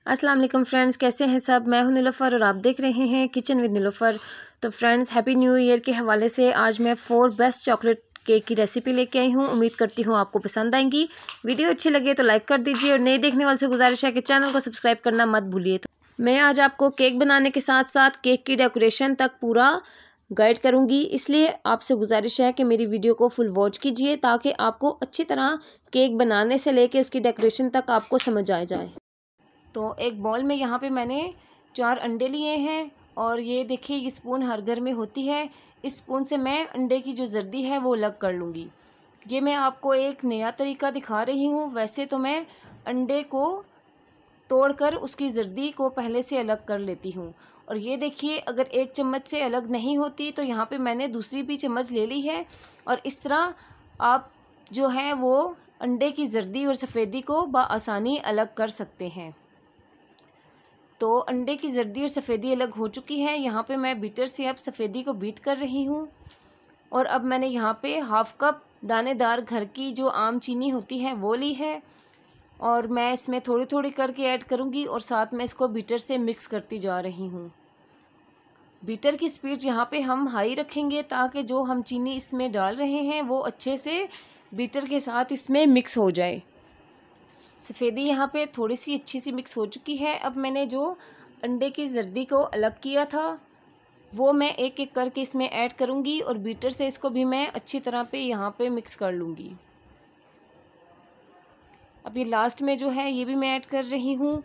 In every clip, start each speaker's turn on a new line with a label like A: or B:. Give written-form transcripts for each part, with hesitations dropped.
A: अस्सलाम वालेकुम फ्रेंड्स, कैसे हैं सब। मैं हूं नीलोफर और आप देख रहे हैं किचन विद नीलोफर। तो फ्रेंड्स, हैप्पी न्यू ईयर के हवाले से आज मैं 4 बेस्ट चॉकलेट केक की रेसिपी लेके आई हूं। उम्मीद करती हूं आपको पसंद आएंगी। वीडियो अच्छी लगे तो लाइक कर दीजिए और नए देखने वाले से गुजारिश है कि चैनल को सब्सक्राइब करना मत भूलिए। तो मैं आज आपको केक बनाने के साथ साथ केक की डेकोरेशन तक पूरा गाइड करूंगी, इसलिए आपसे गुजारिश है कि मेरी वीडियो को फुल वॉच कीजिए ताकि आपको अच्छी तरह केक बनाने से लेके उसकी डेकोरेशन तक आपको समझ आ जाए। तो एक बॉल में यहाँ पे मैंने 4 अंडे लिए हैं और ये देखिए, ये स्पून हर घर में होती है। इस स्पून से मैं अंडे की जो जर्दी है वो अलग कर लूँगी। ये मैं आपको एक नया तरीका दिखा रही हूँ। वैसे तो मैं अंडे को तोड़कर उसकी जर्दी को पहले से अलग कर लेती हूँ। और ये देखिए, अगर एक चम्मच से अलग नहीं होती तो यहाँ पे मैंने दूसरी भी चम्मच ले ली है। और इस तरह आप जो है वो अंडे की जर्दी और सफ़ेदी को बआसानी अलग कर सकते हैं। तो अंडे की जर्दी और सफ़ेदी अलग हो चुकी है। यहाँ पे मैं बीटर से अब सफ़ेदी को बीट कर रही हूँ। और अब मैंने यहाँ पे हाफ़ कप दानेदार घर की जो आम चीनी होती है वो ली है और मैं इसमें थोड़ी थोड़ी करके ऐड करूँगी और साथ में इसको बीटर से मिक्स करती जा रही हूँ। बीटर की स्पीड यहाँ पे हम हाई रखेंगे ताकि जो हम चीनी इसमें डाल रहे हैं वो अच्छे से बीटर के साथ इसमें मिक्स हो जाए। सफ़ेदी यहाँ पे थोड़ी सी अच्छी सी मिक्स हो चुकी है। अब मैंने जो अंडे की जर्दी को अलग किया था वो मैं एक एक करके इसमें ऐड करूँगी और बीटर से इसको भी मैं अच्छी तरह पे यहाँ पे मिक्स कर लूँगी। अब ये लास्ट में जो है ये भी मैं ऐड कर रही हूँ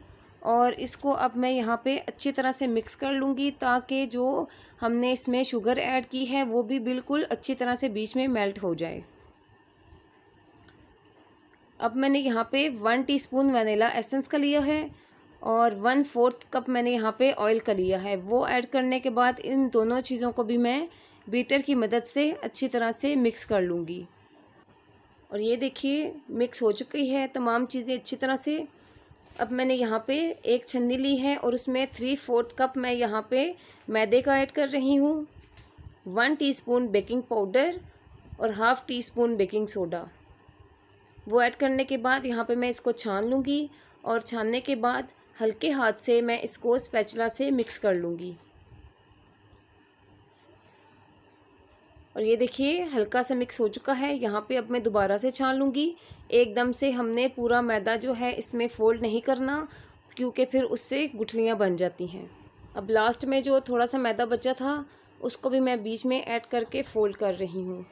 A: और इसको अब मैं यहाँ पे अच्छी तरह से मिक्स कर लूँगी ताकि जो हमने इसमें शुगर ऐड की है वो भी बिल्कुल अच्छी तरह से बीच में मेल्ट हो जाए। अब मैंने यहाँ पे 1 टीस्पून वनीला एसेंस का लिया है और 1/4 कप मैंने यहाँ पे ऑयल का लिया है। वो ऐड करने के बाद इन दोनों चीज़ों को भी मैं बीटर की मदद से अच्छी तरह से मिक्स कर लूँगी। और ये देखिए, मिक्स हो चुकी है तमाम चीज़ें अच्छी तरह से। अब मैंने यहाँ पे एक छन्नी ली है और उसमें 3/4 कप मैं यहाँ पे मैदे का ऐड कर रही हूँ, 1 टीस्पून बेकिंग पाउडर और ½ टीस्पून बेकिंग सोडा। वो ऐड करने के बाद यहाँ पे मैं इसको छान लूँगी और छानने के बाद हल्के हाथ से मैं इसको स्पैचुला से मिक्स कर लूँगी। और ये देखिए, हल्का सा मिक्स हो चुका है। यहाँ पे अब मैं दोबारा से छान लूँगी। एकदम से हमने पूरा मैदा जो है इसमें फ़ोल्ड नहीं करना क्योंकि फिर उससे गुठलियाँ बन जाती हैं। अब लास्ट में जो थोड़ा सा मैदा बचा था उसको भी मैं बीच में ऐड करके फ़ोल्ड कर रही हूँ।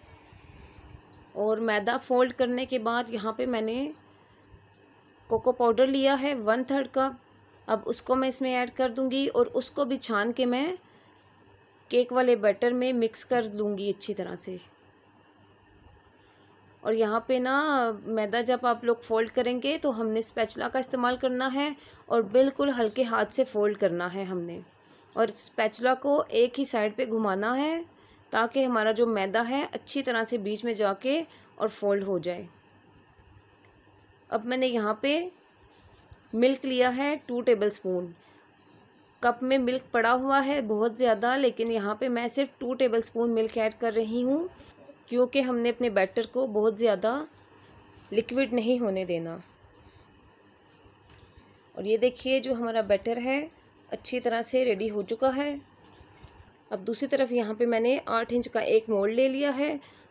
A: और मैदा फ़ोल्ड करने के बाद यहाँ पे मैंने कोको पाउडर लिया है 1/3 कप। अब उसको मैं इसमें ऐड कर दूँगी और उसको भी छान के मैं केक वाले बैटर में मिक्स कर लूँगी अच्छी तरह से। और यहाँ पे ना मैदा जब आप लोग फ़ोल्ड करेंगे तो हमने स्पैचुला का इस्तेमाल करना है और बिल्कुल हल्के हाथ से फ़ोल्ड करना है हमने। और स्पैचुला को एक ही साइड पे घुमाना है ताकि हमारा जो मैदा है अच्छी तरह से बीच में जाके और फोल्ड हो जाए। अब मैंने यहाँ पे मिल्क लिया है 2 टेबलस्पून। कप में मिल्क पड़ा हुआ है बहुत ज़्यादा, लेकिन यहाँ पे मैं सिर्फ 2 टेबलस्पून मिल्क ऐड कर रही हूँ क्योंकि हमने अपने बैटर को बहुत ज़्यादा लिक्विड नहीं होने देना। और ये देखिए, जो हमारा बैटर है अच्छी तरह से रेडी हो चुका है। अब दूसरी तरफ यहाँ पे मैंने 8 इंच का एक मोल्ड ले लिया है।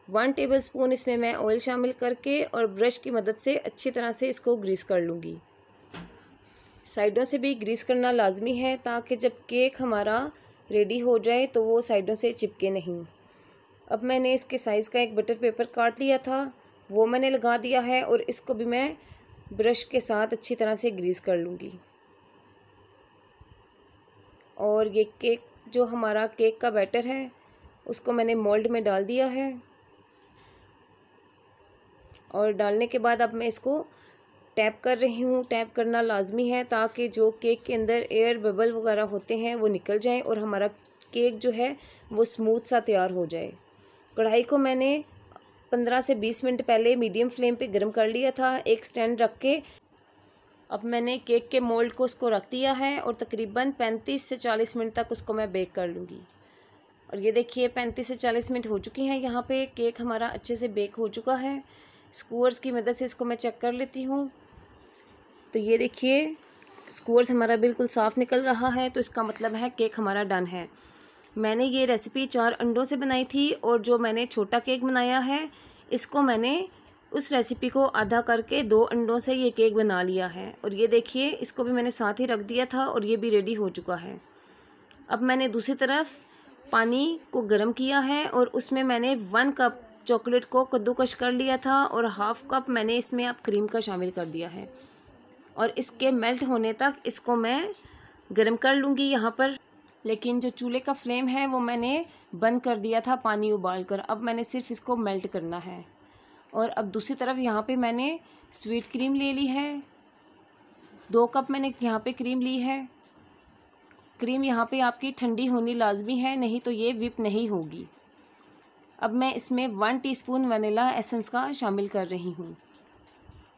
A: 1 टेबलस्पून इसमें मैं ऑयल शामिल करके और ब्रश की मदद से अच्छी तरह से इसको ग्रीस कर लूँगी। साइडों से भी ग्रीस करना लाजमी है ताकि जब केक हमारा रेडी हो जाए तो वो साइडों से चिपके नहीं। अब मैंने इसके साइज़ का एक बटर पेपर काट लिया था, वो मैंने लगा दिया है और इसको भी मैं ब्रश के साथ अच्छी तरह से ग्रीस कर लूँगी। और ये केक जो हमारा केक का बैटर है उसको मैंने मोल्ड में डाल दिया है। और डालने के बाद अब मैं इसको टैप कर रही हूँ। टैप करना लाजमी है ताकि जो केक के अंदर एयर बबल वगैरह होते हैं वो निकल जाएं और हमारा केक जो है वो स्मूथ सा तैयार हो जाए। कढ़ाई को मैंने 15 से 20 मिनट पहले मीडियम फ्लेम पे गर्म कर लिया था एक स्टैंड रख के। अब मैंने केक के मोल्ड को उसको रख दिया है और तकरीबन 35 से 40 मिनट तक उसको मैं बेक कर लूँगी। और ये देखिए, 35 से 40 मिनट हो चुकी हैं। यहाँ पे केक हमारा अच्छे से बेक हो चुका है। स्क्वायर्स की मदद से इसको मैं चेक कर लेती हूँ। तो ये देखिए, स्क्वायर्स हमारा बिल्कुल साफ़ निकल रहा है, तो इसका मतलब है केक हमारा डन है। मैंने ये रेसिपी 4 अंडों से बनाई थी और जो मैंने छोटा केक बनाया है इसको मैंने उस रेसिपी को आधा करके 2 अंडों से ये केक बना लिया है। और ये देखिए इसको भी मैंने साथ ही रख दिया था और ये भी रेडी हो चुका है। अब मैंने दूसरी तरफ पानी को गर्म किया है और उसमें मैंने 1 कप चॉकलेट को कद्दूकश कर लिया था और हाफ़ कप मैंने इसमें अब क्रीम का शामिल कर दिया है और इसके मेल्ट होने तक इसको मैं गर्म कर लूँगी यहाँ पर। लेकिन जो चूल्हे का फ्लेम है वो मैंने बंद कर दिया था पानी उबाल कर। अब मैंने सिर्फ इसको मेल्ट करना है। और अब दूसरी तरफ यहाँ पे मैंने स्वीट क्रीम ले ली है, 2 कप मैंने यहाँ पे क्रीम ली है। क्रीम यहाँ पे आपकी ठंडी होनी लाजमी है, नहीं तो ये व्हिप नहीं होगी। अब मैं इसमें 1 टीस्पून वनीला एसेंस का शामिल कर रही हूँ।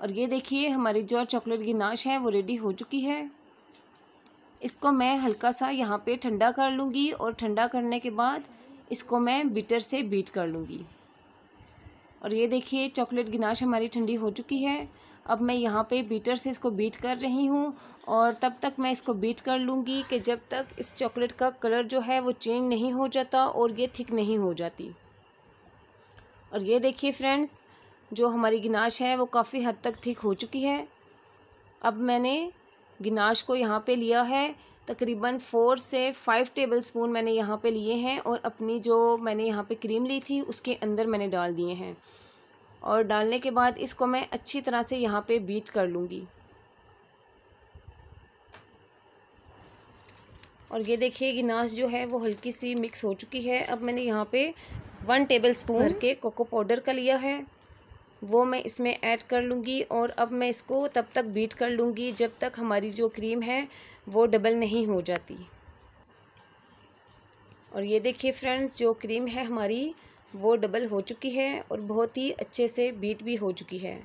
A: और ये देखिए हमारी जो चॉकलेट गिनाश है वो रेडी हो चुकी है। इसको मैं हल्का सा यहाँ पे ठंडा कर लूँगी और ठंडा करने के बाद इसको मैं बीटर से बीट कर लूँगी। और ये देखिए चॉकलेट गिनाश हमारी ठंडी हो चुकी है। अब मैं यहाँ पे बीटर से इसको बीट कर रही हूँ और तब तक मैं इसको बीट कर लूँगी कि जब तक इस चॉकलेट का कलर जो है वो चेंज नहीं हो जाता और ये थिक नहीं हो जाती। और ये देखिए फ्रेंड्स, जो हमारी गिनाश है वो काफ़ी हद तक थिक हो चुकी है। अब मैंने गिनाश को यहाँ पे लिया है, तकरीबन 4 से 5 टेबलस्पून मैंने यहाँ पे लिए हैं और अपनी जो मैंने यहाँ पे क्रीम ली थी उसके अंदर मैंने डाल दिए हैं। और डालने के बाद इसको मैं अच्छी तरह से यहाँ पे बीट कर लूँगी। और ये देखिए गिनाश जो है वो हल्की सी मिक्स हो चुकी है। अब मैंने यहाँ पे 1 टेबलस्पून भर के कोको पाउडर का लिया है, वो मैं इसमें ऐड कर लूँगी। और अब मैं इसको तब तक बीट कर लूँगी जब तक हमारी जो क्रीम है वो डबल नहीं हो जाती। और ये देखिए फ्रेंड्स, जो क्रीम है हमारी वो डबल हो चुकी है और बहुत ही अच्छे से बीट भी हो चुकी है।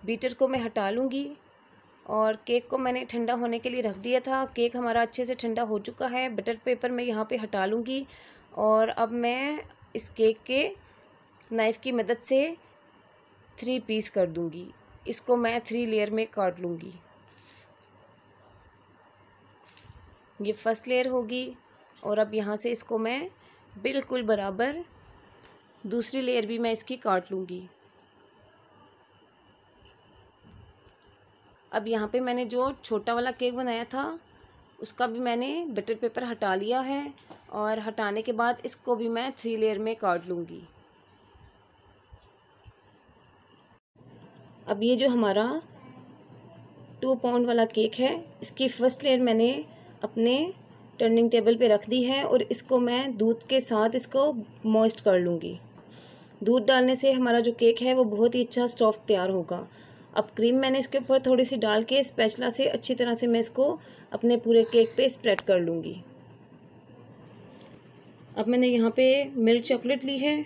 A: बीटर को मैं हटा लूँगी और केक को मैंने ठंडा होने के लिए रख दिया था। केक हमारा अच्छे से ठंडा हो चुका है। बटर पेपर मैं यहाँ पे हटा लूँगी और अब मैं इस केक के नाइफ़ की मदद से 3 पीस कर दूँगी। इसको मैं 3 लेयर में काट लूँगी। ये फर्स्ट लेयर होगी और अब यहाँ से इसको मैं बिल्कुल बराबर दूसरी लेयर भी मैं इसकी काट लूँगी। अब यहाँ पे मैंने जो छोटा वाला केक बनाया था उसका भी मैंने बटर पेपर हटा लिया है और हटाने के बाद इसको भी मैं 3 लेयर में काट लूँगी। अब ये जो हमारा 2 पाउंड वाला केक है इसकी फर्स्ट लेयर मैंने अपने टर्निंग टेबल पे रख दी है और इसको मैं दूध के साथ इसको मॉइस्ट कर लूँगी। दूध डालने से हमारा जो केक है वो बहुत ही अच्छा सॉफ्ट तैयार होगा। अब क्रीम मैंने इसके ऊपर थोड़ी सी डाल के स्पैचुला से अच्छी तरह से मैं इसको अपने पूरे केक पे स्प्रेड कर लूँगी। अब मैंने यहाँ पे मिल्क चॉकलेट ली है,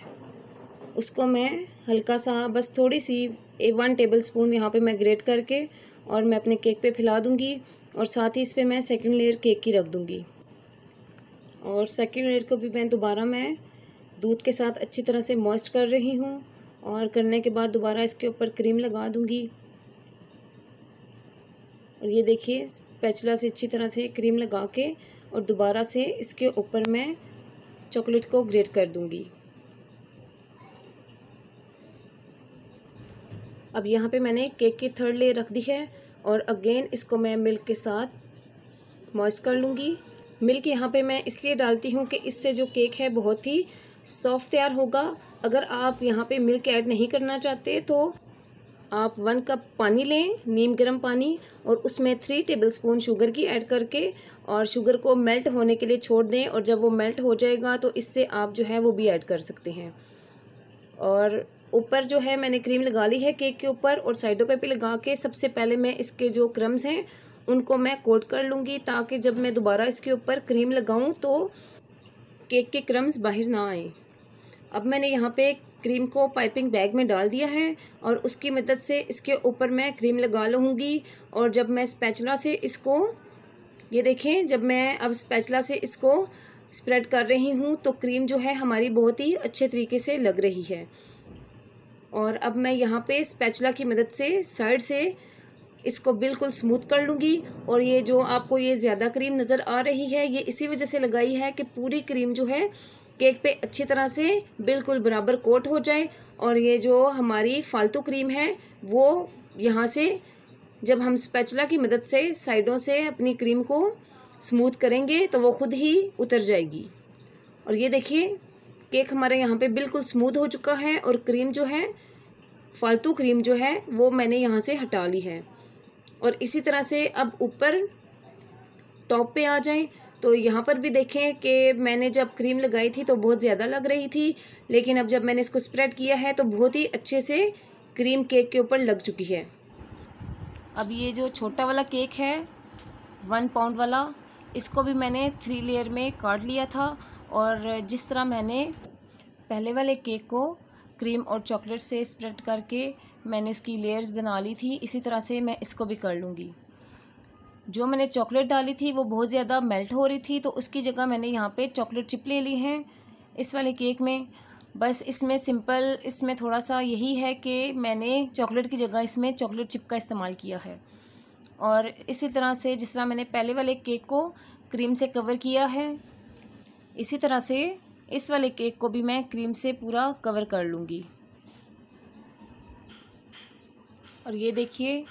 A: उसको मैं हल्का सा बस थोड़ी सी 1 टेबलस्पून यहाँ पे मैं ग्रेट करके और मैं अपने केक पे फैला दूँगी और साथ ही इस पे मैं सेकंड लेयर केक की रख दूँगी। और सेकंड लेयर को भी मैं दोबारा मैं दूध के साथ अच्छी तरह से मॉइस्ट कर रही हूँ और करने के बाद दोबारा इसके ऊपर क्रीम लगा दूँगी। और ये देखिए स्पैचुला से अच्छी तरह से क्रीम लगा के और दोबारा से इसके ऊपर मैं चॉकलेट को ग्रेट कर दूँगी। अब यहाँ पे मैंने केक की 3rd लेयर रख दी है और अगेन इसको मैं मिल्क के साथ मॉइस्ट कर लूँगी। मिल्क यहाँ पे मैं इसलिए डालती हूँ कि इससे जो केक है बहुत ही सॉफ्ट तैयार होगा। अगर आप यहाँ पे मिल्क ऐड नहीं करना चाहते तो आप 1 कप पानी लें, नीम गर्म पानी, और उसमें 3 टेबलस्पून शुगर की ऐड करके और शुगर को मेल्ट होने के लिए छोड़ दें। और जब वो मेल्ट हो जाएगा तो इससे आप जो है वो भी ऐड कर सकते हैं। और ऊपर जो है मैंने क्रीम लगा ली है केक के ऊपर और साइडों पे भी लगा के सबसे पहले मैं इसके जो क्रम्स हैं उनको मैं कोट कर लूँगी ताकि जब मैं दोबारा इसके ऊपर क्रीम लगाऊँ तो केक के क्रम्स बाहर ना आए। अब मैंने यहाँ पे क्रीम को पाइपिंग बैग में डाल दिया है और उसकी मदद से इसके ऊपर मैं क्रीम लगा लूँगी। और जब मैं स्पैचुला से इसको, ये देखें, जब मैं अब स्पैचुला से इसको स्प्रेड कर रही हूँ तो क्रीम जो है हमारी बहुत ही अच्छे तरीके से लग रही है। और अब मैं यहाँ पे स्पैचुला की मदद से साइड से इसको बिल्कुल स्मूथ कर लूँगी। और ये जो आपको ये ज़्यादा क्रीम नज़र आ रही है, ये इसी वजह से लगाई है कि पूरी क्रीम जो है केक पे अच्छी तरह से बिल्कुल बराबर कोट हो जाए। और ये जो हमारी फालतू क्रीम है वो यहाँ से जब हम स्पैचुला की मदद से साइडों से अपनी क्रीम को स्मूथ करेंगे तो वो खुद ही उतर जाएगी। और ये देखिए केक हमारे यहाँ पे बिल्कुल स्मूथ हो चुका है और क्रीम जो है, फालतू क्रीम जो है वो मैंने यहाँ से हटा ली है। और इसी तरह से अब ऊपर टॉप पे आ जाएं तो यहाँ पर भी देखें कि मैंने जब क्रीम लगाई थी तो बहुत ज़्यादा लग रही थी, लेकिन अब जब मैंने इसको स्प्रेड किया है तो बहुत ही अच्छे से क्रीम केक के ऊपर लग चुकी है। अब ये जो छोटा वाला केक है 1 पाउंड वाला, इसको भी मैंने 3 लेयर में काट लिया था। और जिस तरह मैंने पहले वाले केक को क्रीम और चॉकलेट से स्प्रेड करके मैंने उसकी लेयर्स बना ली थी, इसी तरह से मैं इसको भी कर लूँगी। जो मैंने चॉकलेट डाली थी वो बहुत ज़्यादा मेल्ट हो रही थी, तो उसकी जगह मैंने यहाँ पे चॉकलेट चिप ले ली हैं इस वाले केक में। बस इसमें सिंपल इसमें थोड़ा सा यही है कि मैंने चॉकलेट की जगह इसमें चॉकलेट चिप का इस्तेमाल किया है। और इसी तरह से जिस तरह मैंने पहले वाले केक को क्रीम से कवर किया है, इसी तरह से इस वाले केक को भी मैं क्रीम से पूरा कवर कर लूँगी। और ये देखिए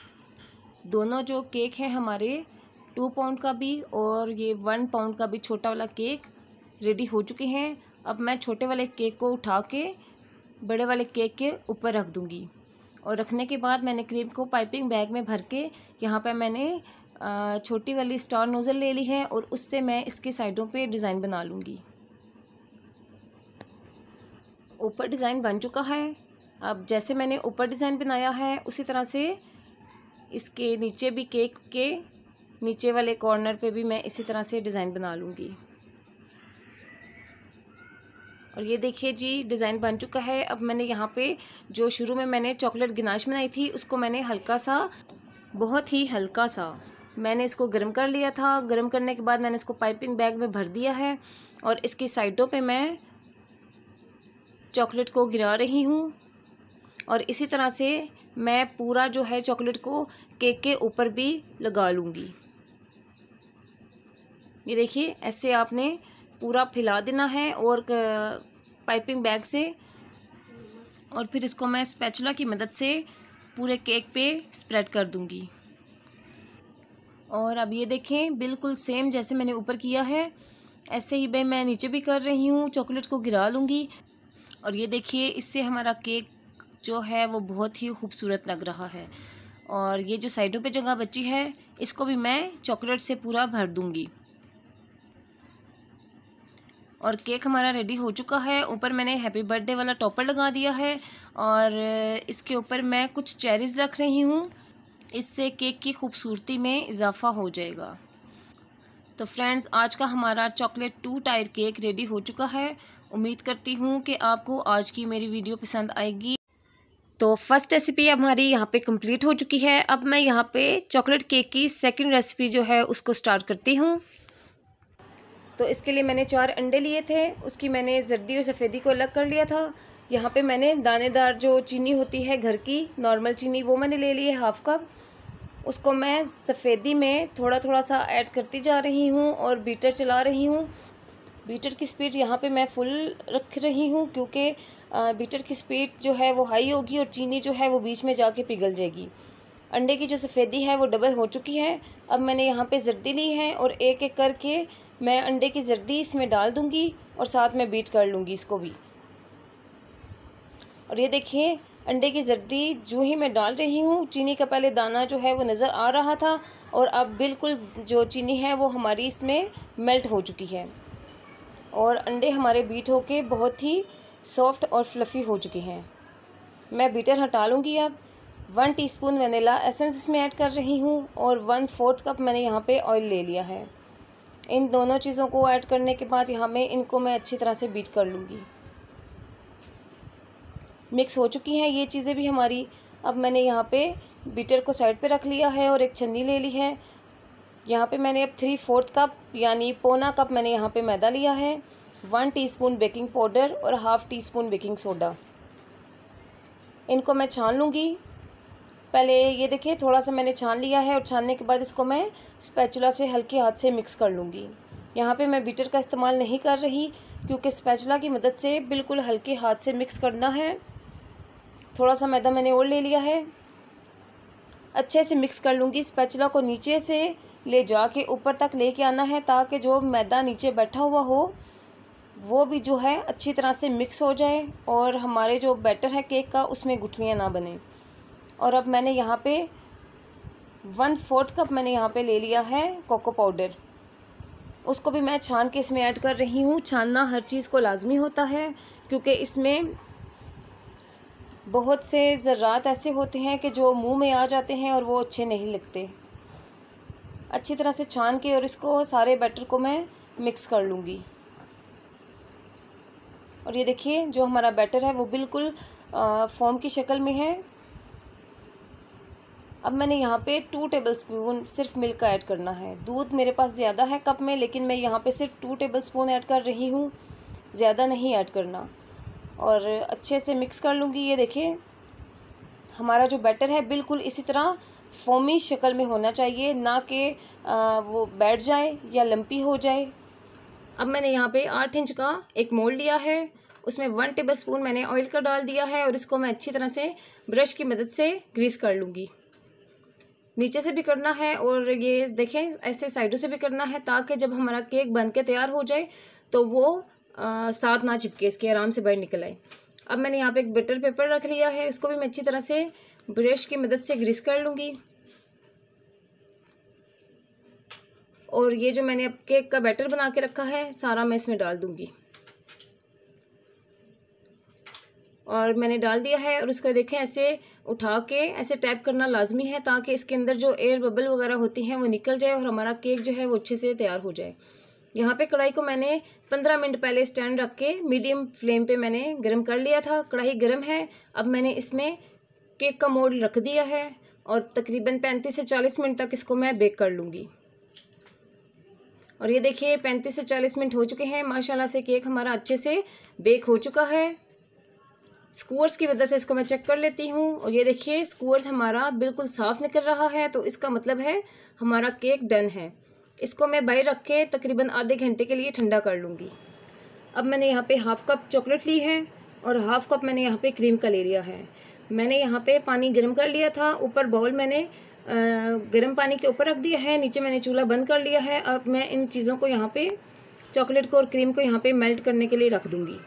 A: दोनों जो केक हैं हमारे 2 पाउंड का भी और ये 1 पाउंड का भी छोटा वाला केक रेडी हो चुके हैं। अब मैं छोटे वाले केक को उठा के बड़े वाले केक के ऊपर रख दूँगी। और रखने के बाद मैंने क्रीम को पाइपिंग बैग में भर के यहाँ पे मैंने छोटी वाली स्टार नोज़ल ले ली है और उससे मैं इसके साइडों पे डिज़ाइन बना लूँगी। ऊपर डिज़ाइन बन चुका है। अब जैसे मैंने ऊपर डिज़ाइन बनाया है उसी तरह से इसके नीचे भी केक के नीचे वाले कॉर्नर पे भी मैं इसी तरह से डिज़ाइन बना लूँगी। और ये देखिए जी डिज़ाइन बन चुका है। अब मैंने यहाँ पे जो शुरू में मैंने चॉकलेट गिनाश बनाई थी उसको मैंने हल्का सा, बहुत ही हल्का सा मैंने इसको गर्म कर लिया था। गर्म करने के बाद मैंने इसको पाइपिंग बैग में भर दिया है और इसकी साइडों पे मैं चॉकलेट को गिरा रही हूँ। और इसी तरह से मैं पूरा जो है चॉकलेट को केक के ऊपर भी लगा लूँगी। ये देखिए ऐसे आपने पूरा फैला देना है और पाइपिंग बैग से, और फिर इसको मैं स्पैचुला की मदद से पूरे केक पे स्प्रेड कर दूँगी। और अब ये देखें बिल्कुल सेम जैसे मैंने ऊपर किया है ऐसे ही मैं नीचे भी कर रही हूँ, चॉकलेट को गिरा लूँगी। और ये देखिए इससे हमारा केक जो है वो बहुत ही खूबसूरत लग रहा है। और ये जो साइडों पे जगह बची है इसको भी मैं चॉकलेट से पूरा भर दूँगी। और केक हमारा रेडी हो चुका है। ऊपर मैंने हैप्पी बर्थडे वाला टॉपर लगा दिया है और इसके ऊपर मैं कुछ चेरीज़ रख रही हूँ, इससे केक की खूबसूरती में इजाफ़ा हो जाएगा। तो फ्रेंड्स आज का हमारा चॉकलेट 2 टायर केक रेडी हो चुका है। उम्मीद करती हूँ कि आपको आज की मेरी वीडियो पसंद आएगी। तो फर्स्ट रेसिपी हमारी यहाँ पे कंप्लीट हो चुकी है। अब मैं यहाँ पे चॉकलेट केक की सेकंड रेसिपी जो है उसको स्टार्ट करती हूँ। तो इसके लिए मैंने 4 अंडे लिए थे, उसकी मैंने जर्दी और सफ़ेदी को अलग कर लिया था। यहाँ पे मैंने दानेदार जो चीनी होती है घर की नॉर्मल चीनी वो मैंने ले ली है 1/2 कप। उसको मैं सफ़ेदी में थोड़ा थोड़ा सा ऐड करती जा रही हूँ और बीटर चला रही हूँ। बीटर की स्पीड यहाँ पे मैं फुल रख रही हूँ क्योंकि बीटर की स्पीड जो है वो हाई होगी और चीनी जो है वो बीच में जाके पिघल जाएगी। अंडे की जो सफ़ेदी है वो डबल हो चुकी है। अब मैंने यहाँ पे जर्दी ली है और एक एक करके मैं अंडे की जर्दी इसमें डाल दूँगी और साथ में बीट कर लूँगी इसको भी। और ये देखिए अंडे की जर्दी जो ही मैं डाल रही हूँ, चीनी का पहले दाना जो है वो नज़र आ रहा था और अब बिल्कुल जो चीनी है वो हमारी इसमें मेल्ट हो चुकी है और अंडे हमारे बीट होके बहुत ही सॉफ्ट और फ्लफ़ी हो चुके हैं। मैं बीटर हटा लूँगी। अब 1 टीस्पून वनीला एसेंस इसमें ऐड कर रही हूँ और 1/4 कप मैंने यहाँ पे ऑयल ले लिया है। इन दोनों चीज़ों को ऐड करने के बाद यहाँ में इनको मैं अच्छी तरह से बीट कर लूँगी। मिक्स हो चुकी हैं ये चीज़ें भी हमारी। अब मैंने यहाँ पे बीटर को साइड पे रख लिया है और एक छन्नी ले ली है। यहाँ पे मैंने अब 3/4 कप यानी पौना कप मैंने यहाँ पे मैदा लिया है, 1 टीस्पून बेकिंग पाउडर और 1/2 टीस्पून बेकिंग सोडा। इनको मैं छान लूँगी पहले ये देखिए थोड़ा सा मैंने छान लिया है और छानने के बाद इसको मैं स्पैचुला से हल्के हाथ से मिक्स कर लूँगी। यहाँ पे मैं बीटर का इस्तेमाल नहीं कर रही क्योंकि स्पैचुला की मदद से बिल्कुल हल्के हाथ से मिक्स करना है। थोड़ा सा मैदा मैंने और ले लिया है, अच्छे से मिक्स कर लूँगी। स्पैचुला को नीचे से ले जाके ऊपर तक लेके आना है ताकि जो मैदा नीचे बैठा हुआ हो वो भी जो है अच्छी तरह से मिक्स हो जाए और हमारे जो बैटर है केक का उसमें गुठलियाँ ना बने। और अब मैंने यहाँ पे 1/4 कप मैंने यहाँ पे ले लिया है कोको पाउडर, उसको भी मैं छान के इसमें ऐड कर रही हूँ। छानना हर चीज़ को लाजमी होता है क्योंकि इसमें बहुत से ज़र्रात ऐसे होते हैं कि जो मुंह में आ जाते हैं और वो अच्छे नहीं लगते। अच्छी तरह से छान के और इसको सारे बैटर को मैं मिक्स कर लूँगी। और ये देखिए जो हमारा बैटर है वो बिल्कुल फोम की शक्ल में है। अब मैंने यहाँ पे 2 टेबलस्पून सिर्फ मिल्क का ऐड करना है। दूध मेरे पास ज़्यादा है कप में, लेकिन मैं यहाँ पे सिर्फ 2 टेबलस्पून ऐड कर रही हूँ, ज़्यादा नहीं ऐड करना। और अच्छे से मिक्स कर लूँगी। ये देखिए हमारा जो बैटर है बिल्कुल इसी तरह फोमी शक्ल में होना चाहिए, ना कि वो बैठ जाए या लम्पी हो जाए। अब मैंने यहाँ पे 8 इंच का एक मोल्ड लिया है, उसमें 1 टेबलस्पून मैंने ऑयल का डाल दिया है और इसको मैं अच्छी तरह से ब्रश की मदद से ग्रीस कर लूँगी। नीचे से भी करना है और ये देखें ऐसे साइडों से भी करना है ताकि जब हमारा केक बन के तैयार हो जाए तो वो साथ ना चिपके, इसके आराम से बाहर निकल आए। अब मैंने यहाँ पे एक बटर पेपर रख लिया है, उसको भी मैं अच्छी तरह से ब्रश की मदद से ग्रीस कर लूँगी। और ये जो मैंने अब केक का बैटर बना के रखा है सारा मैं इसमें डाल दूँगी। और मैंने डाल दिया है और उसको देखें ऐसे उठा के ऐसे टैप करना लाजमी है ताकि इसके अंदर जो एयर बबल वगैरह होती हैं वो निकल जाए और हमारा केक जो है वो अच्छे से तैयार हो जाए। यहाँ पे कढ़ाई को मैंने 15 मिनट पहले स्टैंड रख के मीडियम फ्लेम पे मैंने गर्म कर लिया था। कढ़ाई गर्म है। अब मैंने इसमें केक का मोल्ड रख दिया है और तकरीबन 35 से 40 मिनट तक इसको मैं बेक कर लूँगी। और ये देखिए 35 से 40 मिनट हो चुके हैं। माशाल्लाह से केक हमारा अच्छे से बेक हो चुका है। स्क्वायर्स की वजह से इसको मैं चेक कर लेती हूँ और ये देखिए स्क्वायर्स हमारा बिल्कुल साफ़ निकल रहा है, तो इसका मतलब है हमारा केक डन है। इसको मैं बाहर रख के तकरीबन आधे घंटे के लिए ठंडा कर लूँगी। अब मैंने यहाँ पे 1/2 कप चॉकलेट ली है और 1/2 कप मैंने यहाँ पे क्रीम का ले लिया है। मैंने यहाँ पे पानी गर्म कर लिया था, ऊपर बाउल मैंने गर्म पानी के ऊपर रख दिया है, नीचे मैंने चूल्हा बंद कर लिया है। अब मैं इन चीज़ों को यहाँ पे चॉकलेट को और क्रीम को यहाँ पे मेल्ट करने के लिए रख दूँगी।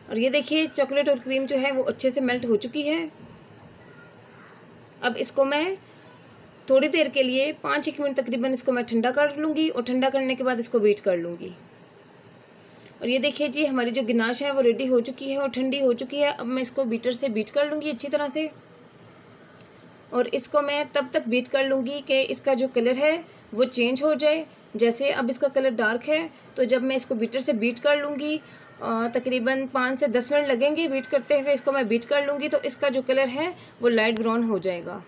A: और ये देखिए चॉकलेट और क्रीम जो है वो अच्छे से मेल्ट हो चुकी है। अब इसको मैं थोड़ी देर के लिए 5-1 मिनट तकरीबन इसको मैं ठंडा कर लूँगी और ठंडा करने के बाद इसको बीट कर लूँगी। और ये देखिए जी हमारी जो गिनाश है वो रेडी हो चुकी है और ठंडी हो चुकी है। अब मैं इसको बीटर से बीट कर लूँगी अच्छी तरह से और इसको मैं तब तक बीट कर लूँगी कि इसका जो कलर है वो चेंज हो जाए। जैसे अब इसका कलर डार्क है तो जब मैं इसको बीटर से बीट कर लूँगी तकरीबन 5 से 10 मिनट लगेंगे बीट करते हुए। इसको मैं बीट कर लूँगी तो इसका जो कलर है वो लाइट ब्राउन हो जाएगा।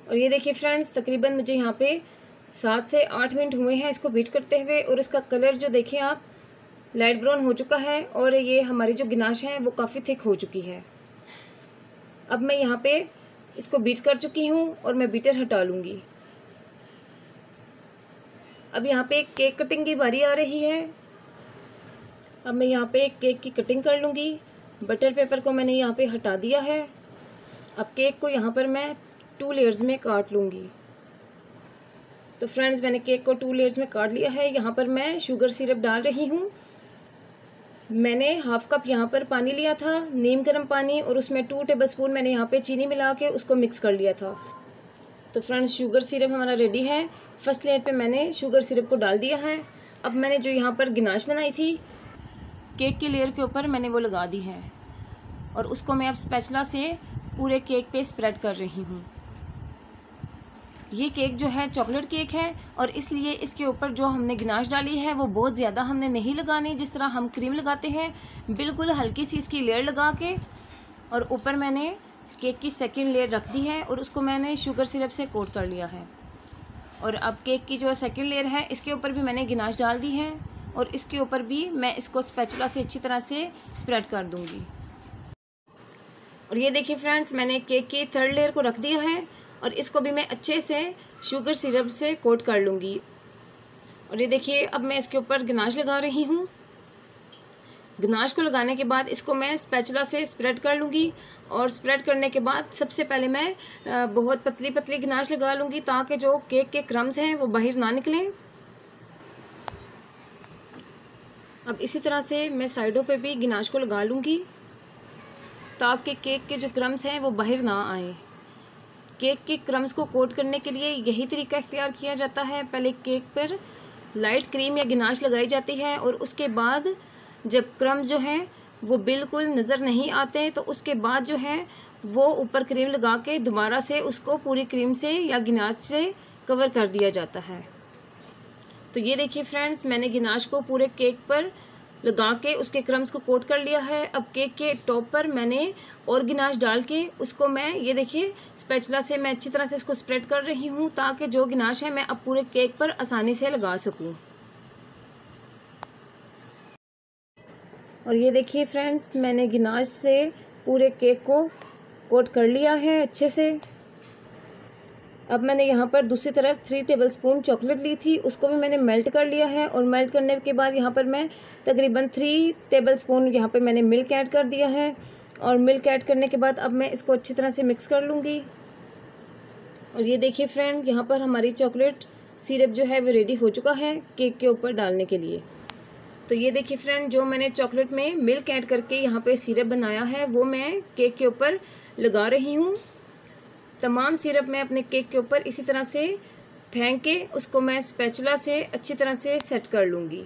A: और ये देखिए फ्रेंड्स तकरीबन मुझे यहाँ पे 7 से 8 मिनट हुए हैं इसको बीट करते हुए और इसका कलर जो देखिए आप लाइट ब्राउन हो चुका है और ये हमारी जो गिनाश है वो काफ़ी थिक हो चुकी है। अब मैं यहाँ पे इसको बीट कर चुकी हूँ और मैं बीटर हटा लूँगी। अब यहाँ पे केक कटिंग की बारी आ रही है। अब मैं यहाँ पे केक की कटिंग कर लूँगी। बटर पेपर को मैंने यहाँ पे हटा दिया है। अब केक को यहाँ पर मैं 2 लेयर्स में काट लूँगी। तो फ्रेंड्स मैंने केक को 2 लेयर्स में काट लिया है। यहाँ पर मैं शुगर सिरप डाल रही हूँ। मैंने 1/2 कप यहाँ पर पानी लिया था, नीम गर्म पानी, और उसमें 2 टेबलस्पून मैंने यहाँ पे चीनी मिला के उसको मिक्स कर लिया था। तो फ्रेंड्स शुगर सिरप हमारा रेडी है। फर्स्ट लेयर पे मैंने शुगर सिरप को डाल दिया है। अब मैंने जो यहाँ पर गिनाश बनाई थी केक की लेयर के ऊपर मैंने वो लगा दी है और उसको मैं अब स्पैचुला से पूरे केक पे स्प्रेड कर रही हूँ। ये केक जो है चॉकलेट केक है और इसलिए इसके ऊपर जो हमने गिनाश डाली है वो बहुत ज़्यादा हमने नहीं लगानी, जिस तरह हम क्रीम लगाते हैं। बिल्कुल हल्की सी इसकी लेयर लगा के और ऊपर मैंने केक की सेकंड लेयर रख दी है और उसको मैंने शुगर सिरप से कोट कर लिया है। और अब केक की जो सेकंड लेयर है इसके ऊपर भी मैंने गिनाश डाल दी है और इसके ऊपर भी मैं इसको स्पैचुला से अच्छी तरह से स्प्रेड कर दूँगी। और ये देखिए फ्रेंड्स, मैंने केक की थर्ड लेयर को रख दिया है और इसको भी मैं अच्छे से शुगर सिरप से कोट कर लूँगी। और ये देखिए, अब मैं इसके ऊपर गनाश लगा रही हूँ। गनाश को लगाने के बाद इसको मैं स्पैचुला से स्प्रेड कर लूँगी और स्प्रेड करने के बाद सबसे पहले मैं बहुत पतली पतली गनाश लगा लूँगी ताकि जो केक के क्रम्स हैं वो बाहर ना निकलें। अब इसी तरह से मैं साइडों पे भी गनाश को लगा लूँगी ताकि केक के जो क्रम्स हैं वो बाहर ना आए। केक के क्रम्स को कोट करने के लिए यही तरीका इख्तियार किया जाता है। पहले केक पर लाइट क्रीम या गनाश लगाई जाती है और उसके बाद जब क्रम्स जो हैं वो बिल्कुल नज़र नहीं आते तो उसके बाद जो है वो ऊपर क्रीम लगा के दोबारा से उसको पूरी क्रीम से या गनाश से कवर कर दिया जाता है। तो ये देखिए फ्रेंड्स, मैंने गनाश को पूरे केक पर लगा के उसके क्रम्स को कोट कर लिया है। अब केक के टॉप पर मैंने और गनाश डाल के उसको मैं ये देखिए स्पैचुला से मैं अच्छी तरह से इसको स्प्रेड कर रही हूँ ताकि जो गनाश है मैं अब पूरे केक पर आसानी से लगा सकूँ। और ये देखिए फ्रेंड्स, मैंने गनाश से पूरे केक को कोट कर लिया है अच्छे से। अब मैंने यहाँ पर दूसरी तरफ 3 टेबलस्पून चॉकलेट ली थी, उसको भी मैंने मेल्ट कर लिया है और मेल्ट करने के बाद यहाँ पर मैं तकरीबन 3 टेबलस्पून यहाँ पर मैंने मिल्क ऐड कर दिया है। और मिल्क ऐड करने के बाद अब मैं इसको अच्छी तरह से मिक्स कर लूँगी। और ये देखिए फ्रेंड, यहाँ पर हमारी चॉकलेट सिरप जो है वो रेडी हो चुका है केक के ऊपर डालने के लिए। तो ये देखिए फ्रेंड, जो मैंने चॉकलेट में मिल्क ऐड करके यहाँ पे सिरप बनाया है वो मैं केक के ऊपर लगा रही हूँ। तमाम सिरप मैं अपने केक के ऊपर इसी तरह से फेंक के उसको मैं स्पैचुला से अच्छी तरह से सेट कर लूँगी।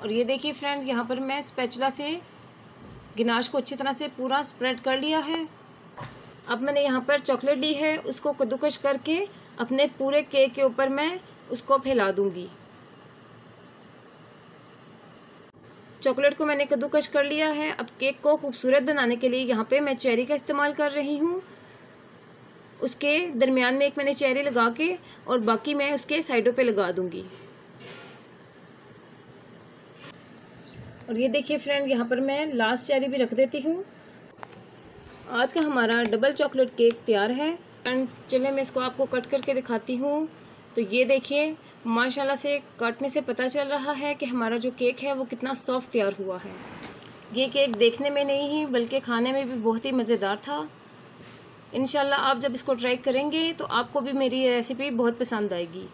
A: और ये देखिए फ्रेंड, यहाँ पर मैं स्पैचुला से गनाश को अच्छी तरह से पूरा स्प्रेड कर लिया है। अब मैंने यहाँ पर चॉकलेट ली है, उसको कद्दूकश करके अपने पूरे केक के ऊपर मैं उसको फैला दूँगी। चॉकलेट को मैंने कद्दूकश कर लिया है। अब केक को खूबसूरत बनाने के लिए यहाँ पे मैं चेरी का इस्तेमाल कर रही हूँ। उसके दरमियान में एक मैंने चेरी लगा के और बाकी मैं उसके साइडों पे लगा दूँगी। और ये देखिए फ्रेंड, यहाँ पर मैं लास्ट चेरी भी रख देती हूँ। आज का हमारा डबल चॉकलेट केक तैयार है। फ्रेंड्स, चलिए मैं इसको आपको कट करके दिखाती हूँ। तो ये देखिए, माशाल्लाह से काटने से पता चल रहा है कि हमारा जो केक है वो कितना सॉफ्ट तैयार हुआ है। ये केक देखने में नहीं ही बल्कि खाने में भी बहुत ही मज़ेदार था। इंशाल्लाह आप जब इसको ट्राई करेंगे तो आपको भी मेरी ये रेसिपी बहुत पसंद आएगी।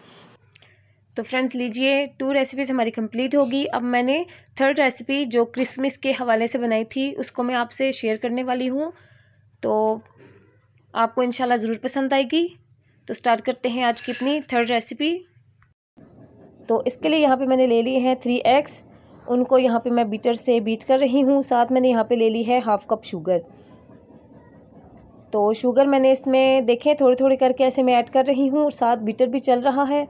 A: तो फ्रेंड्स लीजिए, 2 रेसिपीज़ हमारी कंप्लीट होगी। अब मैंने 3rd रेसिपी जो क्रिसमस के हवाले से बनाई थी उसको मैं आपसे शेयर करने वाली हूँ, तो आपको इंशाल्लाह ज़रूर पसंद आएगी। तो स्टार्ट करते हैं आज की अपनी 3rd रेसिपी। तो इसके लिए यहाँ पे मैंने ले लिए हैं 3 एग्स, उनको यहाँ पे मैं बीटर से बीट कर रही हूँ। साथ मैंने यहाँ पे ले ली है 1/2 कप शुगर। तो शुगर मैंने इसमें देखें थोड़ी थोड़ी करके ऐसे मैं ऐड कर रही हूँ और साथ बीटर भी चल रहा है।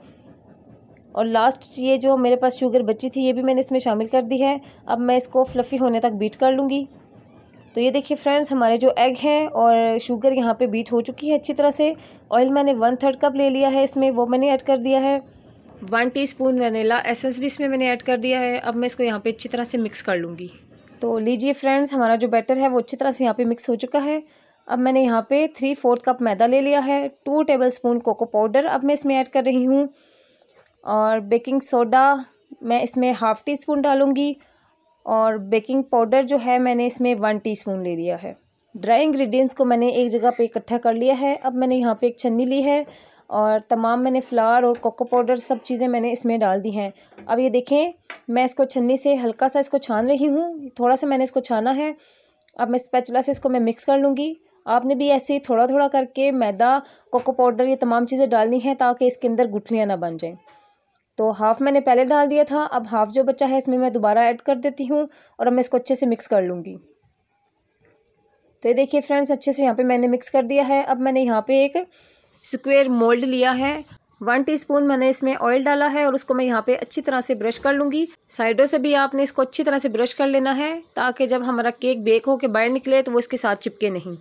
A: और लास्ट ये जो मेरे पास शुगर बची थी ये भी मैंने इसमें शामिल कर दी है। अब मैं इसको फ्लफ़ी होने तक बीट कर लूँगी। तो ये देखिए फ्रेंड्स, हमारे जो एग हैं और शुगर यहाँ पे बीट हो चुकी है अच्छी तरह से। ऑयल मैंने 1/3 कप ले लिया है इसमें, वो मैंने ऐड कर दिया है। 1 टीस्पून वनीला एसेंस भी इसमें मैंने ऐड कर दिया है। अब मैं इसको यहाँ पे अच्छी तरह से मिक्स कर लूँगी। तो लीजिए फ्रेंड्स, हमारा जो बैटर है वो अच्छी तरह से यहाँ पे मिक्स हो चुका है। अब मैंने यहाँ पे 3/4 कप मैदा ले लिया है। 2 टेबलस्पून कोको पाउडर अब मैं इसमें ऐड कर रही हूँ। और बेकिंग सोडा मैं इसमें 1/2 टीस्पून डालूँगी। और बेकिंग पाउडर जो है मैंने इसमें 1 टीस्पून ले लिया है। ड्राई इंग्रेडिएंट्स को मैंने एक जगह पे इकट्ठा कर लिया है। अब मैंने यहाँ पे एक छन्नी ली है और तमाम मैंने फ्लावर और कोको पाउडर सब चीज़ें मैंने इसमें डाल दी हैं। अब ये देखें, मैं इसको छन्नी से हल्का सा इसको छान रही हूँ, थोड़ा सा मैंने इसको छाना है। अब मैं स्पैचुला से इसको मैं मिक्स कर लूँगी। आपने भी ऐसे ही थोड़ा थोड़ा करके मैदा, कोको पाउडर, ये तमाम चीज़ें डालनी हैं ताकि इसके अंदर गुठलियाँ ना बन जाएँ। तो हाफ़ मैंने पहले डाल दिया था, अब हाफ़ जो बचा है इसमें मैं दोबारा ऐड कर देती हूँ और अब मैं इसको अच्छे से मिक्स कर लूँगी। तो ये देखिए फ्रेंड्स, अच्छे से यहाँ पे मैंने मिक्स कर दिया है। अब मैंने यहाँ पे एक स्क्वायर मोल्ड लिया है। 1 टीस्पून मैंने इसमें ऑयल डाला है और उसको मैं यहाँ पे अच्छी तरह से ब्रश कर लूँगी। साइडों से भी आपने इसको अच्छी तरह से ब्रश कर लेना है ताकि जब हमारा केक बेक हो के बाहर निकले तो वो इसके साथ चिपके नहीं।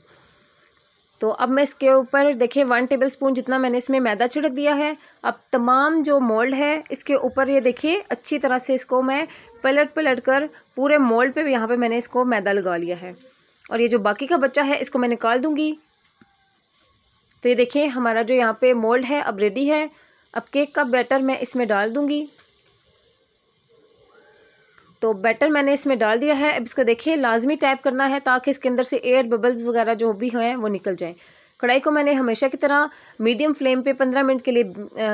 A: तो अब मैं इसके ऊपर देखिए 1 टेबलस्पून जितना मैंने इसमें मैदा छिड़क दिया है। अब तमाम जो मोल्ड है इसके ऊपर ये देखिए अच्छी तरह से इसको मैं पलट कर पूरे मोल्ड पे भी यहाँ पे मैंने इसको मैदा लगा लिया है। और ये जो बाकी का बच्चा है इसको मैं निकाल दूँगी। तो ये देखिए हमारा जो यहाँ पे मोल्ड है अब रेडी है। अब केक का बैटर मैं इसमें डाल दूँगी। तो बैटर मैंने इसमें डाल दिया है। अब इसको देखिए लाजमी टैप करना है ताकि इसके अंदर से एयर बबल्स वगैरह जो भी हैं वो निकल जाएं। कढ़ाई को मैंने हमेशा की तरह मीडियम फ्लेम पे 15 मिनट के लिए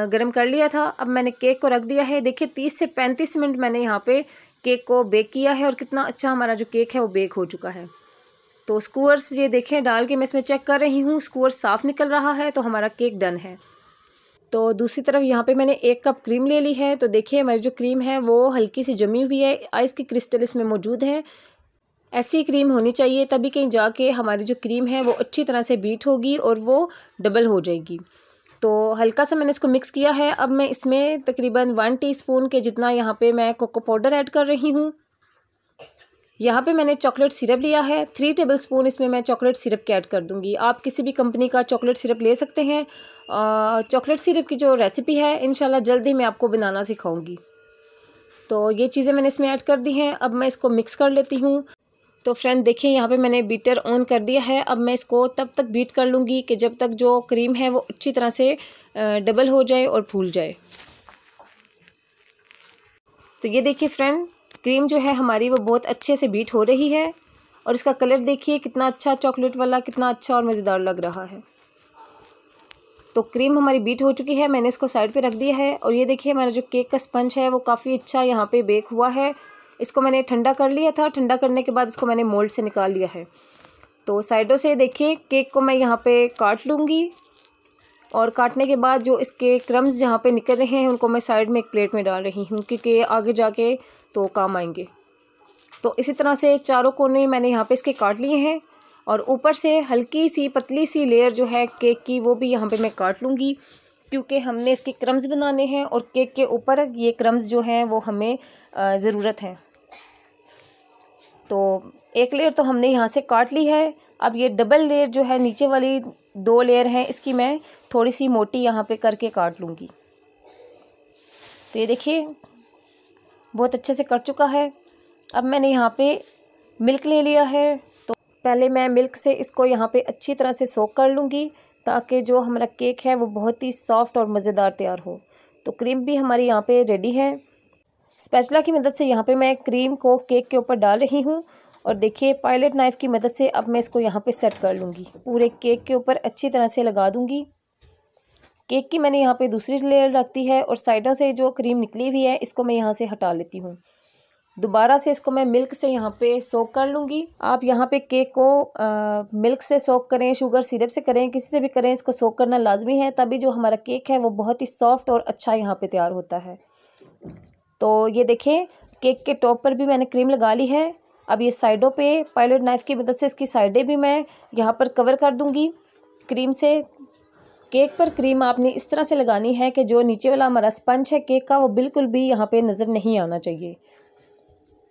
A: गर्म कर लिया था। अब मैंने केक को रख दिया है। देखिए 30 से 35 मिनट मैंने यहाँ पे केक को बेक किया है और कितना अच्छा हमारा जो केक है वो बेक हो चुका है। तो स्क्वायर्स ये देखें डाल के मैं इसमें चेक कर रही हूँ, स्क्वायर साफ़ निकल रहा है तो हमारा केक डन है। तो दूसरी तरफ यहाँ पे मैंने 1 कप क्रीम ले ली है। तो देखिए हमारी जो क्रीम है वो हल्की सी जमी हुई है, आइस की क्रिस्टल इसमें मौजूद है। ऐसी क्रीम होनी चाहिए तभी कहीं जाके हमारी जो क्रीम है वो अच्छी तरह से बीट होगी और वो डबल हो जाएगी। तो हल्का सा मैंने इसको मिक्स किया है। अब मैं इसमें तकरीबन 1 टीस्पून के जितना यहाँ पे मैं कोको पाउडर ऐड कर रही हूँ। यहाँ पे मैंने चॉकलेट सिरप लिया है, 3 टेबलस्पून इसमें मैं चॉकलेट सिरप के ऐड कर दूँगी। आप किसी भी कंपनी का चॉकलेट सिरप ले सकते हैं। चॉकलेट सिरप की जो रेसिपी है इंशाल्लाह जल्द ही मैं आपको बनाना सिखाऊंगी। तो ये चीज़ें मैंने इसमें ऐड कर दी हैं। अब मैं इसको मिक्स कर लेती हूँ। तो फ्रेंड देखिए यहाँ पे मैंने बीटर ऑन कर दिया है। अब मैं इसको तब तक बीट कर लूँगी कि जब तक जो क्रीम है वो अच्छी तरह से डबल हो जाए और फूल जाए। तो ये देखिए फ्रेंड क्रीम जो है हमारी वो बहुत अच्छे से बीट हो रही है और इसका कलर देखिए कितना अच्छा चॉकलेट वाला, कितना अच्छा और मज़ेदार लग रहा है। तो क्रीम हमारी बीट हो चुकी है, मैंने इसको साइड पे रख दिया है। और ये देखिए हमारा जो केक का स्पंज है वो काफ़ी अच्छा यहाँ पे बेक हुआ है। इसको मैंने ठंडा कर लिया था, ठंडा करने के बाद इसको मैंने मोल्ड से निकाल लिया है। तो साइडों से देखिए केक को मैं यहाँ पे काट लूँगी और काटने के बाद जो इसके क्रम्स जहाँ पे निकल रहे हैं उनको मैं साइड में एक प्लेट में डाल रही हूँ क्योंकि आगे जाके तो काम आएंगे। तो इसी तरह से चारों कोने मैंने यहाँ पे इसके काट लिए हैं और ऊपर से हल्की सी पतली सी लेयर जो है केक की वो भी यहाँ पे मैं काट लूँगी क्योंकि हमने इसके क्रम्स बनाने हैं और केक के ऊपर ये क्रम्स जो हैं वो हमें ज़रूरत है। तो एक लेयर तो हमने यहाँ से काट ली है। अब ये डबल लेयर जो है नीचे वाली 2 लेयर हैं इसकी मैं थोड़ी सी मोटी यहाँ पे करके काट लूँगी। तो ये देखिए बहुत अच्छे से कट चुका है। अब मैंने यहाँ पे मिल्क ले लिया है। तो पहले मैं मिल्क से इसको यहाँ पे अच्छी तरह से सोक कर लूँगी ताकि जो हमारा केक है वो बहुत ही सॉफ्ट और मज़ेदार तैयार हो। तो क्रीम भी हमारी यहाँ पे रेडी है। स्पैचुला की मदद से यहाँ पे मैं क्रीम को केक के ऊपर डाल रही हूँ और देखिए पायलट नाइफ़ की मदद से अब मैं इसको यहाँ पे सेट कर लूँगी। पूरे केक के ऊपर अच्छी तरह से लगा दूँगी। केक की मैंने यहाँ पे दूसरी लेयर रख दी है और साइडों से जो क्रीम निकली हुई है इसको मैं यहाँ से हटा लेती हूँ। दोबारा से इसको मैं मिल्क से यहाँ पे सोक कर लूँगी। आप यहाँ पे केक को मिल्क से सोक करें, शुगर सिरप से करें, किसी से भी करें, इसको सोक करना लाजमी है तभी जो हमारा केक है वो बहुत ही सॉफ्ट और अच्छा यहाँ पे तैयार होता है। तो ये देखें केक के टॉप पर भी मैंने क्रीम लगा ली है। अब ये साइडों पे पायलट नाइफ़ की मदद से इसकी साइडें भी मैं यहाँ पर कवर कर दूँगी क्रीम से। केक पर क्रीम आपने इस तरह से लगानी है कि जो नीचे वाला हमारा स्पंज है केक का वो बिल्कुल भी यहाँ पे नज़र नहीं आना चाहिए।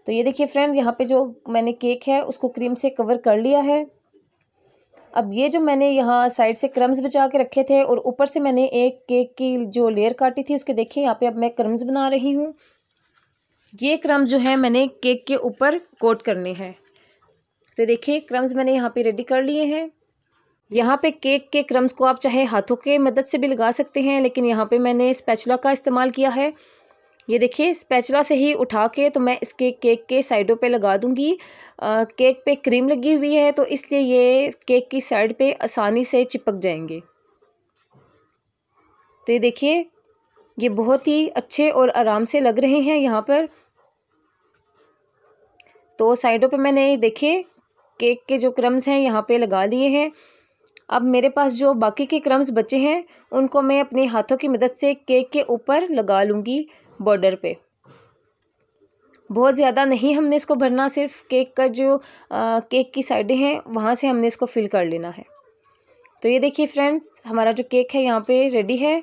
A: तो ये देखिए फ्रेंड यहाँ पे जो मैंने केक है उसको क्रीम से कवर कर लिया है। अब ये जो मैंने यहाँ साइड से क्रम्स बचा के रखे थे और ऊपर से मैंने एक केक की जो लेयर काटी थी उसके देखिए यहाँ पे अब मैं क्रम्स बना रही हूँ। ये क्रम्स जो है मैंने केक के ऊपर कोट करने हैं। तो देखिए क्रम्स मैंने यहाँ पे रेडी कर लिए हैं। यहाँ पे केक के क्रम्स को आप चाहे हाथों के मदद से भी लगा सकते हैं लेकिन यहाँ पे मैंने स्पैचुला का इस्तेमाल किया है। ये देखिए स्पैचुला से ही उठा के तो मैं इसके केक के साइडों पे लगा दूँगी। केक पे क्रीम लगी हुई है तो इसलिए ये केक की साइड पे आसानी से चिपक जाएंगे। तो ये देखिए ये बहुत ही अच्छे और आराम से लग रहे हैं यहाँ पर। तो साइडों पे मैंने देखिए केक के जो क्रम्स हैं यहाँ पे लगा लिए हैं। अब मेरे पास जो बाकी के क्रम्स बचे हैं उनको मैं अपने हाथों की मदद से केक के ऊपर लगा लूँगी बॉर्डर पे। बहुत ज़्यादा नहीं हमने इसको भरना, सिर्फ केक का जो केक की साइडें हैं वहाँ से हमने इसको फिल कर लेना है। तो ये देखिए फ्रेंड्स हमारा जो केक है यहाँ पे रेडी है।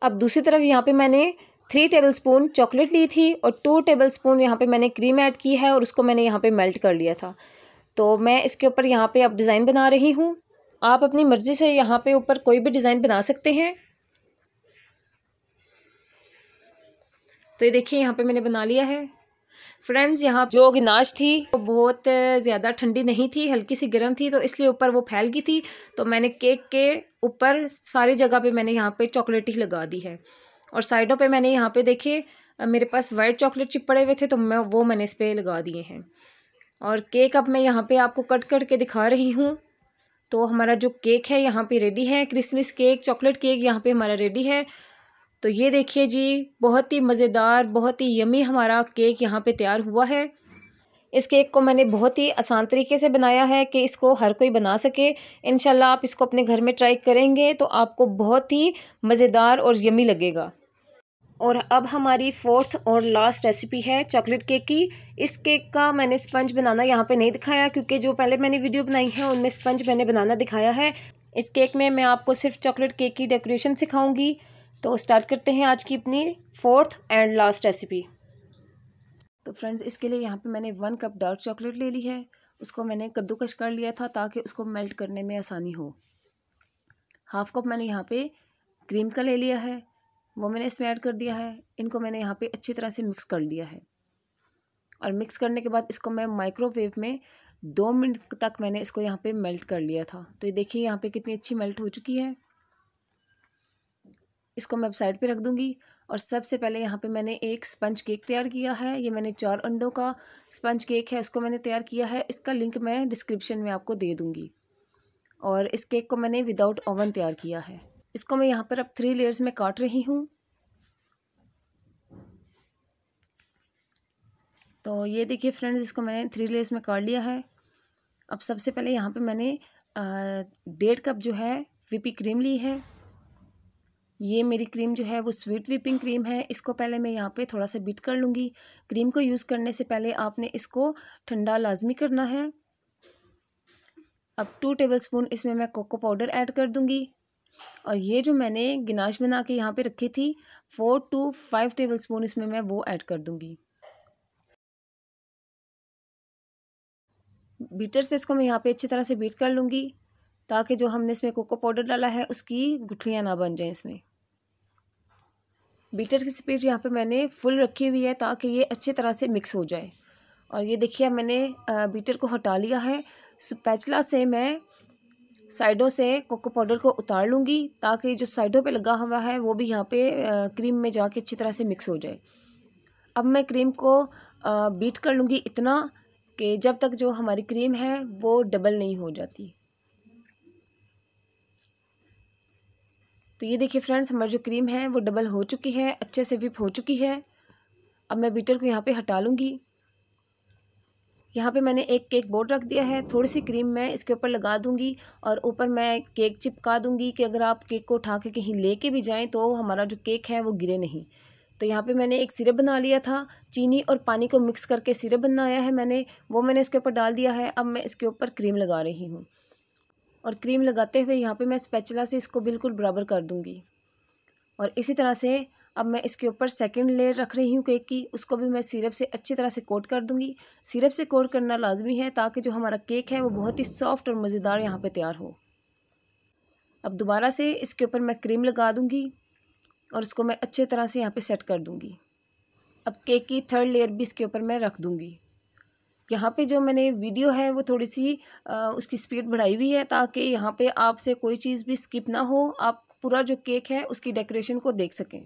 A: अब दूसरी तरफ यहाँ पे मैंने 3 टेबलस्पून चॉकलेट ली थी और 2 टेबलस्पून यहाँ पे मैंने क्रीम ऐड की है और उसको मैंने यहाँ पे मेल्ट कर लिया था। तो मैं इसके ऊपर यहाँ पे अब डिज़ाइन बना रही हूँ। आप अपनी मर्ज़ी से यहाँ पे ऊपर कोई भी डिज़ाइन बना सकते हैं। तो ये देखिए यहाँ पे मैंने बना लिया है। फ्रेंड्स यहाँ जो गिनाश थी वो बहुत ज़्यादा ठंडी नहीं थी, हल्की सी गर्म थी, तो इसलिए ऊपर वो फैल गई थी। तो मैंने केक के ऊपर सारी जगह पे मैंने यहाँ पे चॉकलेट ही लगा दी है। और साइडों पे मैंने यहाँ पे देखिए मेरे पास वाइट चॉकलेट चिप पड़े हुए थे, तो मैंने इस पर लगा दिए हैं। और केक अब मैं यहाँ पे आपको कट करके दिखा रही हूँ। तो हमारा जो केक है यहाँ पे रेडी है, क्रिसमस केक, चॉकलेट केक यहाँ पे हमारा रेडी है। तो ये देखिए जी, बहुत ही मज़ेदार, बहुत ही यमी हमारा केक यहाँ पे तैयार हुआ है। इस केक को मैंने बहुत ही आसान तरीके से बनाया है कि इसको हर कोई बना सके। इंशाल्लाह आप इसको अपने घर में ट्राई करेंगे तो आपको बहुत ही मज़ेदार और यमी लगेगा। और अब हमारी फोर्थ और लास्ट रेसिपी है चॉकलेट केक की। इस केक का मैंने स्पंज बनाना यहाँ पे नहीं दिखाया, क्योंकि जो पहले मैंने वीडियो बनाई है उनमें स्पंज मैंने बनाना दिखाया है। इस केक में मैं आपको सिर्फ चॉकलेट केक की डेकोरेशन सिखाऊंगी। तो स्टार्ट करते हैं आज की अपनी फोर्थ एंड लास्ट रेसिपी। तो फ्रेंड्स, इसके लिए यहाँ पे मैंने 1 कप डार्क चॉकलेट ले ली है। उसको मैंने कद्दूकश कर लिया था ताकि उसको मेल्ट करने में आसानी हो। हाफ कप मैंने यहाँ पे क्रीम का ले लिया है, वो मैंने इसमें ऐड कर दिया है। इनको मैंने यहाँ पे अच्छी तरह से मिक्स कर लिया है। और मिक्स करने के बाद इसको मैं माइक्रोवेव में 2 मिनट तक मैंने इसको यहाँ पे मेल्ट कर लिया था। तो ये देखिए यहाँ पे कितनी अच्छी मेल्ट हो चुकी है। इसको मैं अब साइड पे रख दूँगी। और सबसे पहले यहाँ पे मैंने एक स्पंज केक तैयार किया है। ये मैंने 4 अंडों का स्पंज केक है, उसको मैंने तैयार किया है। इसका लिंक मैं डिस्क्रिप्शन में आपको दे दूँगी। और इस केक को मैंने विदाउट ओवन तैयार किया है। इसको मैं यहाँ पर अब 3 लेयर्स में काट रही हूँ। तो ये देखिए फ्रेंड्स, इसको मैंने 3 लेयर्स में काट लिया है। अब सबसे पहले यहाँ पे मैंने 1.5 कप जो है व्हिपिंग क्रीम ली है। ये मेरी क्रीम जो है वो स्वीट व्हिपिंग क्रीम है। इसको पहले मैं यहाँ पे थोड़ा सा बीट कर लूँगी। क्रीम को यूज़ करने से पहले आपने इसको ठंडा लाजमी करना है। अब 2 टेबलस्पून इसमें मैं कोको पाउडर ऐड कर दूँगी। और ये जो मैंने गिनाश बना के यहाँ पे रखी थी 4 to 5 टेबलस्पून इसमें मैं वो ऐड कर दूँगी। बीटर से इसको मैं यहाँ पे अच्छी तरह से बीट कर लूँगी ताकि जो हमने इसमें कोको पाउडर डाला है उसकी गुठलियाँ ना बन जाएं इसमें। बीटर की स्पीड यहाँ पे मैंने फुल रखी हुई है ताकि ये अच्छी तरह से मिक्स हो जाए। और ये देखिए मैंने बीटर को हटा लिया है। स्पैचुला से मैं साइडों से कोको पाउडर को उतार लूँगी ताकि जो साइडों पे लगा हुआ है वो भी यहाँ पे क्रीम में जाके अच्छी तरह से मिक्स हो जाए। अब मैं क्रीम को बीट कर लूँगी इतना कि जब तक जो हमारी क्रीम है वो डबल नहीं हो जाती। तो ये देखिए फ्रेंड्स, हमारी जो क्रीम है वो डबल हो चुकी है, अच्छे से व्हिप हो चुकी है। अब मैं बीटर को यहाँ पे हटा लूँगी। यहाँ पे मैंने एक केक बोर्ड रख दिया है। थोड़ी सी क्रीम मैं इसके ऊपर लगा दूँगी और ऊपर मैं केक चिपका दूँगी कि अगर आप केक को उठा के कहीं लेके भी जाएँ तो हमारा जो केक है वो गिरे नहीं। तो यहाँ पे मैंने एक सिरप बना लिया था, चीनी और पानी को मिक्स करके सिरप बनाया है मैंने, वो मैंने इसके ऊपर डाल दिया है। अब मैं इसके ऊपर क्रीम लगा रही हूँ। और क्रीम लगाते हुए यहाँ पे मैं स्पैचुला से इसको बिल्कुल बराबर कर दूँगी। और इसी तरह से अब मैं इसके ऊपर सेकंड लेयर रख रही हूँ केक की, उसको भी मैं सिरप से अच्छी तरह से कोट कर दूँगी। सिरप से कोट करना लाजमी है ताकि जो हमारा केक है वो बहुत ही सॉफ्ट और मज़ेदार यहाँ पे तैयार हो। अब दोबारा से इसके ऊपर मैं क्रीम लगा दूँगी और उसको मैं अच्छी तरह से यहाँ पे सेट कर दूँगी। अब केक की 3rd लेयर भी इसके ऊपर मैं रख दूँगी। यहाँ पे जो मैंने वीडियो है वो थोड़ी सी उसकी स्पीड बढ़ाई हुई है ताकि यहाँ पे आपसे कोई चीज़ भी स्किप ना हो, आप पूरा जो केक है उसकी डेकोरेशन को देख सकें।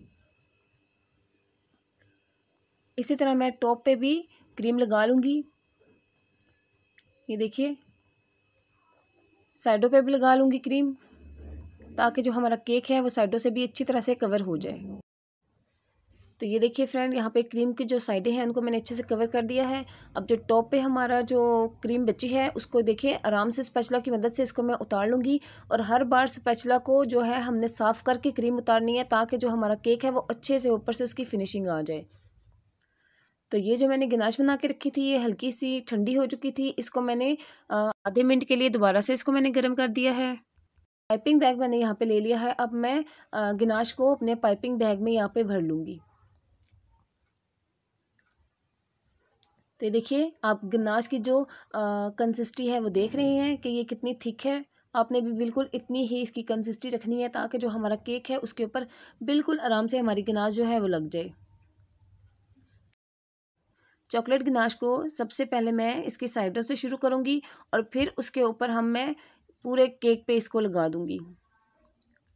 A: इसी तरह मैं टॉप पे भी क्रीम लगा लूँगी। ये देखिए, साइडों पे भी लगा लूँगी क्रीम ताकि जो हमारा केक है वो साइडों से भी अच्छी तरह से कवर हो जाए। तो ये देखिए फ्रेंड, यहाँ पे क्रीम की जो साइडें हैं उनको मैंने अच्छे से कवर कर दिया है। अब जो टॉप पे हमारा जो क्रीम बची है उसको देखिए आराम से स्पैचुला की मदद से इसको मैं उतार लूँगी। और हर बार स्पैचुला को जो है हमने साफ़ करके क्रीम उतारनी है ताकि जो हमारा केक है वो अच्छे से ऊपर से उसकी फिनिशिंग आ जाए। तो ये जो मैंने गिनाश बना के रखी थी ये हल्की सी ठंडी हो चुकी थी। इसको मैंने आधे मिनट के लिए दोबारा से इसको मैंने गर्म कर दिया है। पाइपिंग बैग मैंने यहाँ पे ले लिया है। अब मैं गिनाश को अपने पाइपिंग बैग में यहाँ पे भर लूँगी। तो देखिए, आप गिनाश की जो कंसिस्टेंसी है वो देख रहे हैं कि ये कितनी थिक है। आपने भी बिल्कुल इतनी ही इसकी कंसिस्टेंसी रखनी है ताकि जो हमारा केक है उसके ऊपर बिल्कुल आराम से हमारी गिनाश जो है वो लग जाए। चॉकलेट गनाश को सबसे पहले मैं इसकी साइडों से शुरू करूँगी और फिर उसके ऊपर मैं पूरे केक पे इसको लगा दूँगी।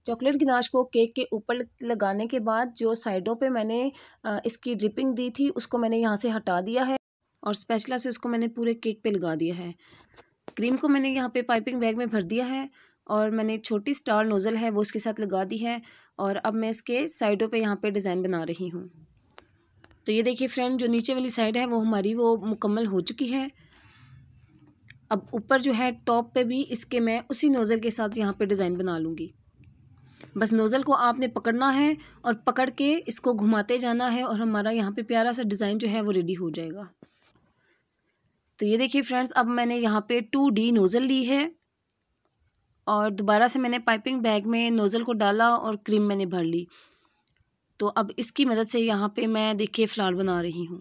A: चॉकलेट गनाश को केक के ऊपर लगाने के बाद जो साइडों पे मैंने इसकी ड्रिपिंग दी थी उसको मैंने यहाँ से हटा दिया है और स्पैचुला से उसको मैंने पूरे केक पे लगा दिया है। क्रीम को मैंने यहाँ पे पाइपिंग बैग में भर दिया है और मैंने छोटी स्टार नोज़ल है वो इसके साथ लगा दी है और अब मैं इसके साइडों पे यहाँ पे डिज़ाइन बना रही हूँ। तो ये देखिए फ्रेंड, जो नीचे वाली साइड है वो हमारी वो मुकम्मल हो चुकी है। अब ऊपर जो है टॉप पे भी इसके मैं उसी नोज़ल के साथ यहाँ पे डिज़ाइन बना लूँगी। बस नोज़ल को आपने पकड़ना है और पकड़ के इसको घुमाते जाना है और हमारा यहाँ पे प्यारा सा डिज़ाइन जो है वो रेडी हो जाएगा। तो ये देखिए फ्रेंड्स, अब मैंने यहाँ पे 2D नोज़ल ली है और दोबारा से मैंने पाइपिंग बैग में नोज़ल को डाला और क्रीम मैंने भर ली। तो अब इसकी मदद से यहाँ पे मैं देखिए फ्लावर बना रही हूँ।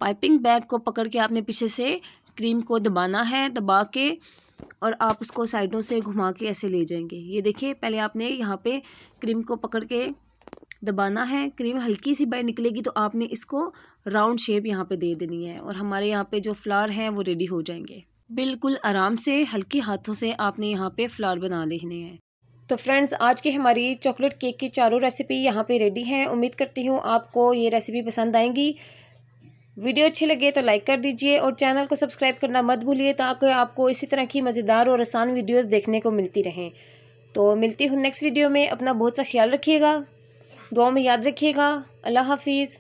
A: पाइपिंग बैग को पकड़ के आपने पीछे से क्रीम को दबाना है, दबा के और आप उसको साइडों से घुमा के ऐसे ले जाएंगे। ये देखिए, पहले आपने यहाँ पे क्रीम को पकड़ के दबाना है। क्रीम हल्की सी बाहर निकलेगी तो आपने इसको राउंड शेप यहाँ पे दे देनी है और हमारे यहाँ पे जो फ्लावर हैं वो रेडी हो जाएंगे। बिल्कुल आराम से हल्के हाथों से आपने यहाँ पे फ्लावर बना लेने हैं। तो फ्रेंड्स, आज की हमारी चॉकलेट केक की चारों रेसिपी यहाँ पे रेडी हैं। उम्मीद करती हूँ आपको ये रेसिपी पसंद आएंगी। वीडियो अच्छी लगे तो लाइक कर दीजिए और चैनल को सब्सक्राइब करना मत भूलिए ताकि आपको इसी तरह की मज़ेदार और आसान वीडियोस देखने को मिलती रहें। तो मिलती हूँ नेक्स्ट वीडियो में। अपना बहुत सा ख्याल रखिएगा, दुआ में याद रखिएगा। अल्लाह हाफिज़।